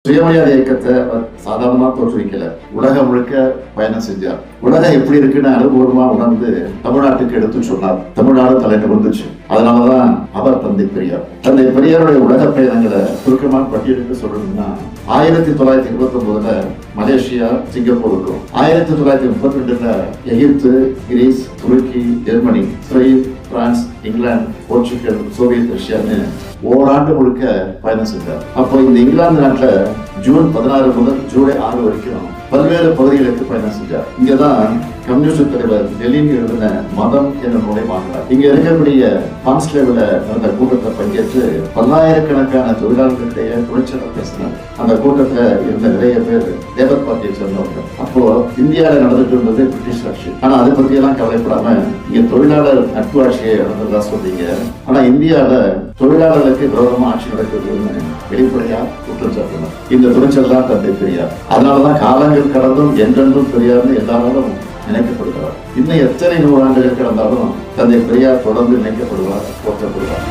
சுயமரியாதை இயக்கத்தை சாதாரணமா தோற்றுவிக்கல, உலகம் முழுக்க பயணம் செஞ்சார். உலகம் எப்படி இருக்குன்னு அனுபவமா உணர்ந்து தமிழ்நாட்டுக்கு எடுத்து சொன்னார். தமிழ்நாடு தலை நிமிர்ந்துச்சு. அதனாலதான் அவர் தந்தை பெரியார். தந்தை பெரியாருடைய உலக பயணங்களை சுருக்கமாக பட்டியலுக்கு சொல்லணும்னா 1929 மலேசியா, சிங்கப்பூருக்கும், 1932 எகிப்து, கிரீஸ், துருக்கி, ஜெர்மனி, இஸ்ரேல், பிரான்ஸ், இங்கிலாந்து, போர்ச்சுகல், சோவியத் ரஷ்யான்னு ஓராண்டு முழுக்க பயணம் செஞ்சார். அப்போ இந்த இங்கிலாந்து நாட்டுல ஜூன் 16 முதல் ஜூலை 6 வரைக்கும் பல்வேறு பகுதிகளுக்கு பயணம் செஞ்சார். இங்கதான் கம்யூனிஸ்ட் தலைவர் லெனின் எழுதின மதம் என்ற நூலை வாங்கினார். இங்க இருக்கக்கூடிய கான்ஸ்லேவ்ல நடந்த கூட்டத்தை பங்கேற்று பல்லாயிரக்கணக்கான தொழிலாளர்களிடையே துணிச்சலை பேசினார். அந்த கூட்டத்துல இருந்த நிறைய பேர் லேபர் பார்ட்டியை சேர்ந்தவங்க. அப்போ இந்தியாவில நடந்துட்டு இருந்தது பிரிட்டிஷ் ஆட்சி. ஆனா அதை பத்தி எல்லாம் கவலைப்படாம இங்க தொழிலாளர் நட்பு ஆட்சியை நடந்ததா சொல்றீங்க. ஆனா இந்தியாவில தொழிலாளர்களுக்கு விரோதமா ஆட்சி நடக்குதுன்னு வெளிப்படையா குற்றம் சாட்டினார். இந்த துணிச்சல் தான் தந்தை பெரியார். அதனாலதான் காலங்கள் கடந்தும் என்றென்றும் பெரியார்னு எல்லாரும் நினைக்கப்படுகிறார். இன்னும் எத்தனை நூறாண்டுகள் கடந்தாலும் தந்தை பெரியார் தொடர்ந்து நினைக்கப்படுவார், போற்றப்படுவார்.